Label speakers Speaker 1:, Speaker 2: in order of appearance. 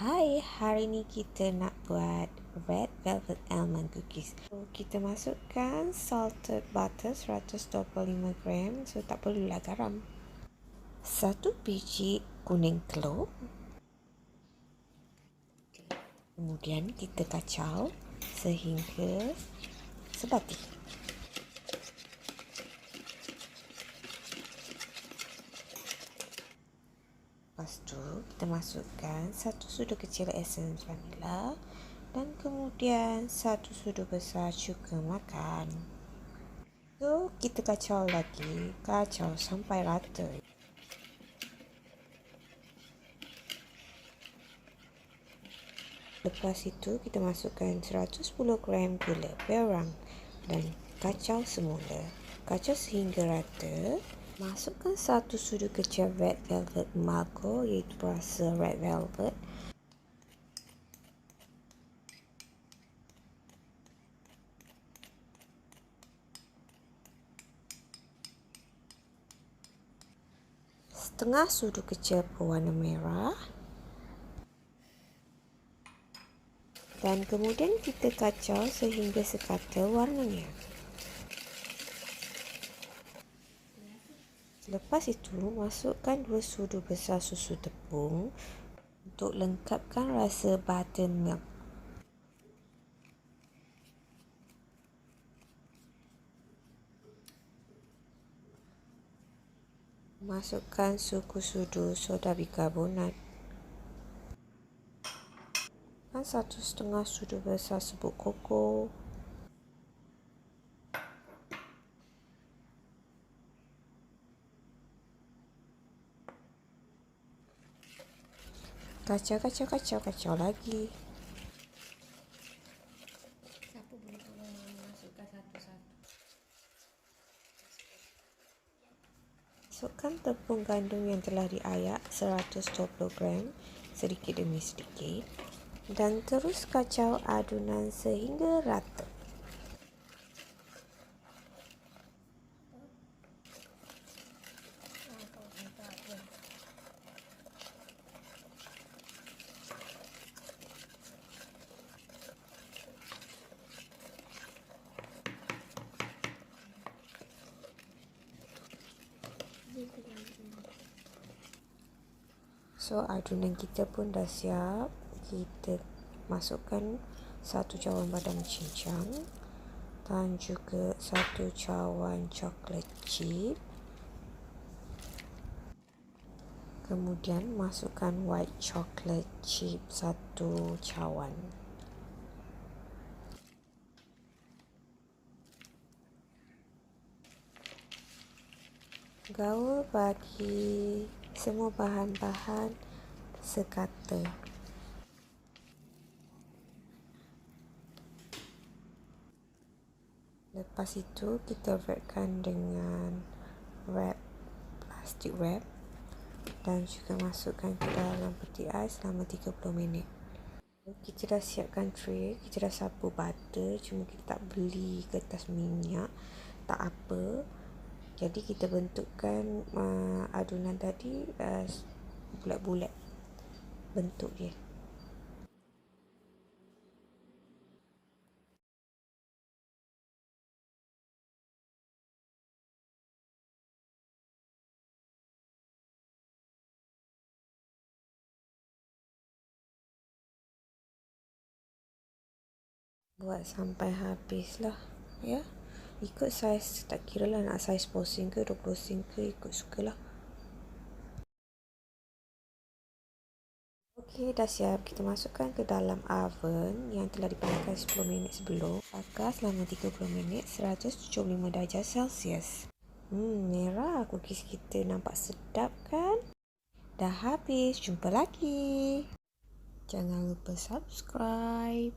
Speaker 1: Hai, hari ni kita nak buat red velvet almond cookies. So, kita masukkan salted butter 125 gram, so tak perlulah garam. 1 biji kuning telur. Kemudian kita kacau sehingga sebati. Lepas tu kita masukkan 1 sudu kecil esens vanila dan kemudian 1 sudu besar cuka makan. So kita kacau lagi, kacau sampai rata. Lepas itu kita masukkan 110 gram gula berang dan kacau semula. Kacau sehingga rata. Masukkan 1 sudu kecil red velvet marco, iaitu perasa red velvet. Setengah sudu kecil pewarna merah. Dan kemudian kita kacau sehingga sekata warnanya. Lepas itu, masukkan 2 sudu besar susu tepung untuk lengkapkan rasa buttermilk. Masukkan suku sudu soda bikarbonat dan 1,5 sudu besar serbuk koko. Kacau lagi.
Speaker 2: Siapa boleh tolong masukkan satu-satu?
Speaker 1: Masukkan tepung gandum yang telah diayak 120 gram sedikit demi sedikit dan terus kacau adunan sehingga rata. So adunan kita pun dah siap. Kita masukkan 1 cawan badam cincang dan juga 1 cawan coklat chip. Kemudian masukkan white chocolate chip 1 cawan. Gaul bagi semua bahan-bahan sekata. Lepas itu kita wrapkan dengan plastik wrap dan juga masukkan ke dalam peti ais selama 30 minit. Kita dah siapkan tray, kita dah sapu butter, cuma kita tak beli kertas minyak, tak apa. Jadi kita bentukkan adunan tadi bulat-bulat bentuk dia. Buat sampai habis lah, ya. Ikut saiz, tak kira lah nak saiz 10 sen ke 20 sen ke, ikut sukalah. Okey, dah siap. Kita masukkan ke dalam oven yang telah dipanaskan 10 minit sebelum. Bakar selama 30 minit 175 darjah Celsius. Merah. Cookies kita nampak sedap kan? Dah habis. Jumpa lagi. Jangan lupa subscribe.